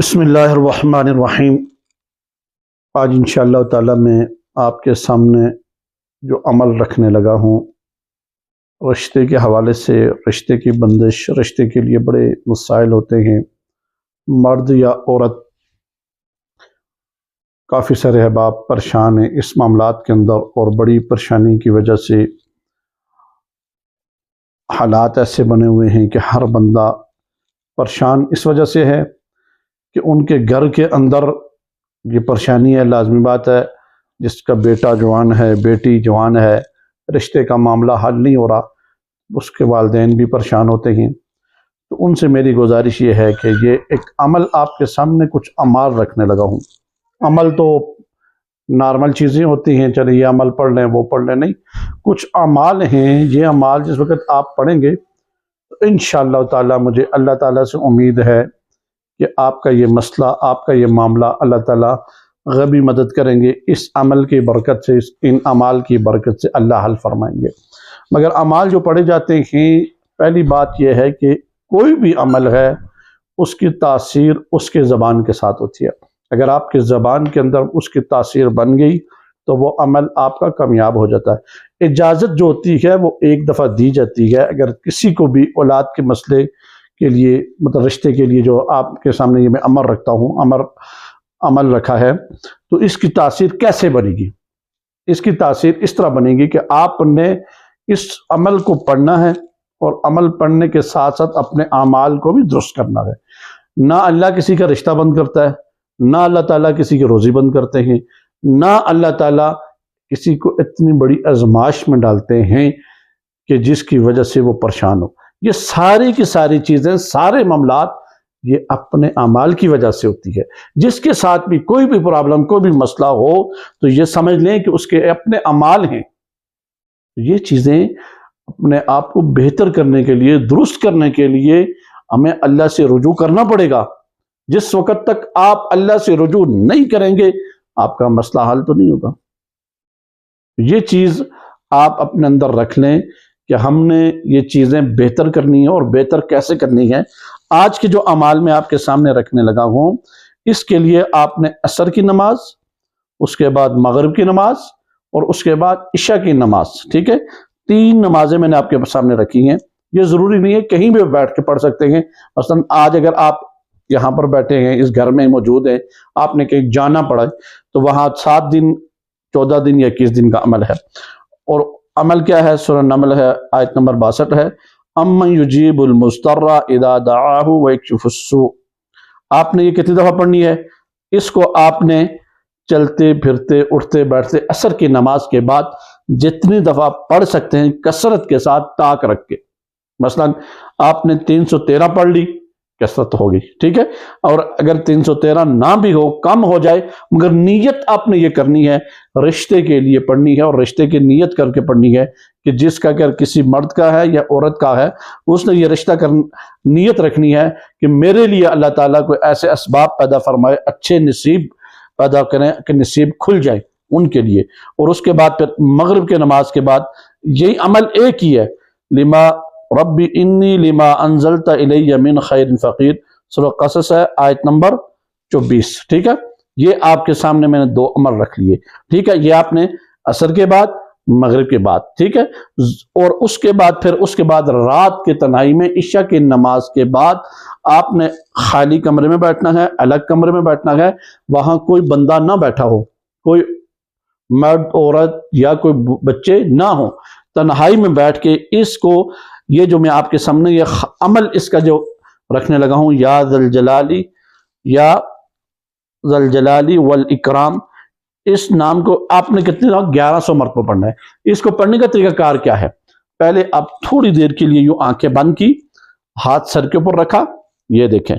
بسم اللہ الرحمن الرحیم۔ آج انشاءاللہ تعالی میں آپ کے سامنے جو عمل رکھنے لگا ہوں رشتے کے حوالے سے، رشتے کی بندش، رشتے کے لیے بڑے مسائل ہوتے ہیں۔ مرد یا عورت، کافی سارے احباب پریشان ہیں اس معاملات کے اندر، اور بڑی پریشانی کی وجہ سے حالات ایسے بنے ہوئے ہیں کہ ہر بندہ پریشان اس وجہ سے ہے کہ ان کے گھر کے اندر یہ پریشانی ہے۔ لازمی بات ہے، جس کا بیٹا جوان ہے، بیٹی جوان ہے، رشتے کا معاملہ حل نہیں ہو رہا، اس کے والدین بھی پریشان ہوتے ہیں۔ تو ان سے میری گزارش یہ ہے کہ یہ ایک عمل آپ کے سامنے کچھ اعمال رکھنے لگا ہوں۔ عمل تو نارمل چیزیں ہوتی ہیں، چلے یہ عمل پڑھ لیں وہ پڑھ لیں، نہیں، کچھ اعمال ہیں۔ یہ اعمال جس وقت آپ پڑھیں گے تو انشاءاللہ تعالی مجھے اللہ تعالیٰ سے امید ہے کہ آپ کا یہ مسئلہ، آپ کا یہ معاملہ اللہ تعالیٰ غیبی مدد کریں گے۔ اس عمل کی برکت سے، ان اعمال کی برکت سے اللہ حل فرمائیں گے۔ مگر اعمال جو پڑھے جاتے ہیں، پہلی بات یہ ہے کہ کوئی بھی عمل ہے اس کی تاثیر اس کے زبان کے ساتھ ہوتی ہے۔ اگر آپ کے زبان کے اندر اس کی تاثیر بن گئی تو وہ عمل آپ کا کامیاب ہو جاتا ہے۔ اجازت جو ہوتی ہے وہ ایک دفعہ دی جاتی ہے۔ اگر کسی کو بھی اولاد کے مسئلے کے لیے، مطلب رشتے کے لیے، جو آپ کے سامنے یہ میں عمل رکھتا ہوں، عمل رکھا ہے، تو اس کی تاثیر کیسے بنے گی؟ اس کی تاثیر اس طرح بنے گی کہ آپ نے اس عمل کو پڑھنا ہے، اور عمل پڑھنے کے ساتھ ساتھ اپنے اعمال کو بھی درست کرنا ہے۔ نہ اللہ کسی کا رشتہ بند کرتا ہے، نہ اللہ تعالیٰ کسی کی روزی بند کرتے ہیں، نہ اللہ تعالیٰ کسی کو اتنی بڑی آزمائش میں ڈالتے ہیں کہ جس کی وجہ سے وہ پریشان ہو۔ یہ ساری کی ساری چیزیں، سارے معاملات یہ اپنے اعمال کی وجہ سے ہوتی ہے۔ جس کے ساتھ بھی کوئی بھی پرابلم، کوئی بھی مسئلہ ہو تو یہ سمجھ لیں کہ اس کے اپنے اعمال ہیں۔ یہ چیزیں اپنے آپ کو بہتر کرنے کے لیے، درست کرنے کے لیے ہمیں اللہ سے رجوع کرنا پڑے گا۔ جس وقت تک آپ اللہ سے رجوع نہیں کریں گے، آپ کا مسئلہ حل تو نہیں ہوگا۔ یہ چیز آپ اپنے اندر رکھ لیں کہ ہم نے یہ چیزیں بہتر کرنی ہے، اور بہتر کیسے کرنی ہے۔ آج کے جو اعمال میں آپ کے سامنے رکھنے لگا ہوں، اس کے لیے آپ نے عصر کی نماز، اس کے بعد مغرب کی نماز، اور اس کے بعد عشاء کی نماز، ٹھیک ہے، 3 نمازیں میں نے آپ کے سامنے رکھی ہیں۔ یہ ضروری نہیں ہے کہیں بھی بیٹھ کے پڑھ سکتے ہیں۔ مثلا آج اگر آپ یہاں پر بیٹھے ہیں، اس گھر میں موجود ہیں، آپ نے کہیں جانا پڑا تو وہاں 7 دن، 14 دن یا 21 دن کا عمل ہے۔ اور عمل کیا ہے؟ سورہ نمل ہے، آیت نمبر 62 ہے، امن یجیب المضطر اذا دعاہ ویکشف السوء۔ آپ نے یہ کتنی دفعہ پڑھنی ہے؟ اس کو آپ نے چلتے پھرتے، اٹھتے بیٹھتے، عصر کی نماز کے بعد جتنی دفعہ پڑھ سکتے ہیں، کثرت کے ساتھ طاق رکھ کے۔ مثلا آپ نے 313 پڑھ لی، کثرت ہوگی، ٹھیک ہے۔ اور اگر 313 نہ بھی ہو، کم ہو جائے، مگر نیت آپ نے یہ کرنی ہے، رشتے کے لیے پڑھنی ہے، اور رشتے کی نیت کر کے پڑھنی ہے کہ جس کا اگر کسی مرد کا ہے یا عورت کا ہے، اس نے یہ رشتہ نیت رکھنی ہے کہ میرے لیے اللہ تعالیٰ کو ایسے اسباب پیدا فرمائے، اچھے نصیب پیدا کریں کہ نصیب کھل جائے ان کے لیے۔ اور اس کے بعد پھر مغرب کے نماز کے بعد یہی عمل ایک ہی ہے، لما ربی انی لما انزلت الی من خیر فقیر، سورہ قصص ہے، آیت نمبر 24، ٹھیک ہے۔ یہ آپ کے سامنے میں نے 2 عمل رکھ لیے، ٹھیک ہے۔ یہ آپ نے عصر کے بعد، مغرب کے بعد، ٹھیک ہے۔ اور اس کے بعد رات کے تنہائی میں عشاء کی نماز کے بعد آپ نے خالی کمرے میں بیٹھنا ہے، الگ کمرے میں بیٹھنا ہے، وہاں کوئی بندہ نہ بیٹھا ہو، کوئی مرد، عورت یا کوئی بچے نہ ہو، تنہائی میں بیٹھ کے اس کو، یہ جو میں آپ کے سامنے یہ عمل اس کا جو رکھنے لگا ہوں، یا ذل جلالی والاکرام، اس نام کو آپ نے کتنے 1100 مرتبہ پڑھنا ہے۔ اس کو پڑھنے کا طریقہ کار کیا ہے؟ پہلے آپ تھوڑی دیر کے لیے یوں آنکھیں بند کی، ہاتھ سر کے اوپر رکھا، یہ دیکھیں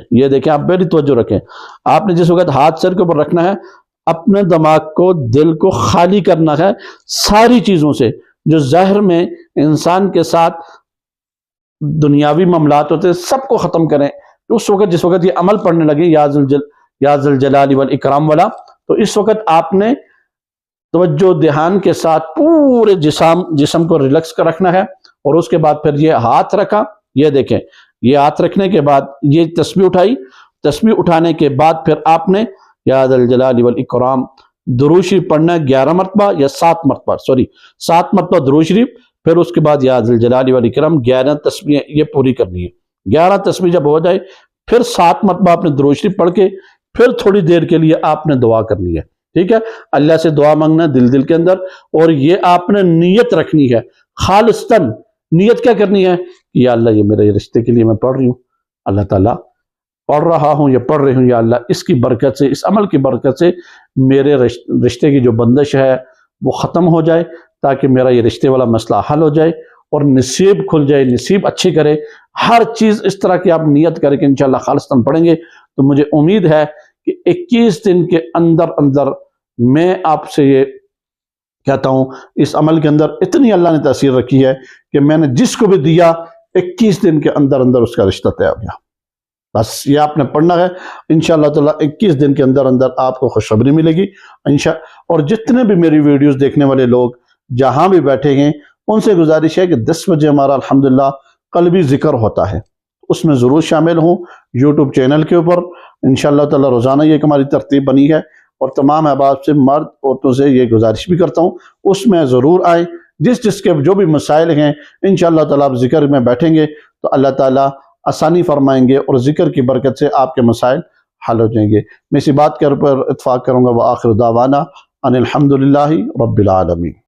آپ میری توجہ رکھیں۔ آپ نے جس وقت ہاتھ سر کے اوپر رکھنا ہے، اپنے دماغ کو، دل کو خالی کرنا ہے ساری چیزوں سے جو ظاہر میں انسان کے ساتھ دنیاوی معاملات ہوتے ہیں، سب کو ختم کریں۔ اس وقت جس وقت یہ عمل پڑھنے لگے، یا ذل جلال والاکرام والا، تو اس وقت آپ نے توجہ دھیان کے ساتھ پورے جسم کو ریلیکس کر رکھنا ہے۔ اور اس کے بعد پھر یہ ہاتھ رکھا، یہ دیکھیں، یہ ہاتھ رکھنے کے بعد یہ تسبیح اٹھائی، تسبیح اٹھانے کے بعد پھر آپ نے یا ذا الجلال والاکرام درود شریف پڑھنا ہے 11 مرتبہ یا 7 مرتبہ، 7 مرتبہ درود شریف، پھر اس کے بعد یا ذا الجلال والاکرام 11 تسبیح یہ پوری کرنی ہے۔ 11 تسبیح جب ہو جائے پھر 7 مرتبہ آپ نے درود شریف پڑھ کے پھر تھوڑی دیر کے لیے آپ نے دعا کرنی ہے، ٹھیک ہے؟ اللہ سے دعا مانگنا ہے دل کے اندر، اور یہ آپ نے نیت رکھنی ہے خالصتاً۔ نیت کیا کرنی ہے کہ یا اللہ یہ میرے رشتے کے لیے میں پڑھ رہی ہوں، اللہ تعالیٰ پڑھ رہا ہوں یا پڑھ رہی ہوں، یا اللہ اس کی برکت سے، اس عمل کی برکت سے میرے رشتے کی جو بندش ہے وہ ختم ہو جائے، تاکہ میرا یہ رشتے والا مسئلہ حل ہو جائے اور نصیب کھل جائے، نصیب اچھی کرے۔ ہر چیز اس طرح کی آپ نیت کر کے انشاءاللہ خالصتاً پڑھیں گے تو مجھے امید ہے کہ 21 دن کے اندر میں آپ سے یہ کہتا ہوں، اس عمل کے اندر اتنی اللہ نے تاثیر رکھی ہے کہ میں نے جس کو بھی دیا 21 دن کے اندر اس کا رشتہ طے ہو گیا۔ بس یہ آپ نے پڑھنا ہے انشاءاللہ تعالیٰ 21 دن کے اندر آپ کو خوشخبری ملے گی اور جتنے بھی میری ویڈیوز دیکھنے والے لوگ جہاں بھی بیٹھے ہیں ان سے گزارش ہے کہ 10 بجے ہمارا الحمدللہ قلبی ذکر ہوتا ہے، اس میں ضرور شامل ہوں یوٹیوب چینل کے اوپر انشاءاللہ تعالیٰ روزانہ یہ ہماری ترتیب بنی ہے، اور تمام احباب سے مرد عورتوں سے یہ گزارش بھی کرتا ہوں اس میں ضرور آئیں۔ جس کے جو بھی مسائل ہیں انشاءاللہ تعالیٰ آپ ذکر میں بیٹھیں گے تو اللہ تعالیٰ آسانی فرمائیں گے اور ذکر کی برکت سے آپ کے مسائل حل ہو جائیں گے۔ میں اسی بات کے اوپر اتفاق کروں گا، وآخر دعوانا ان الحمدللہ رب العالمین۔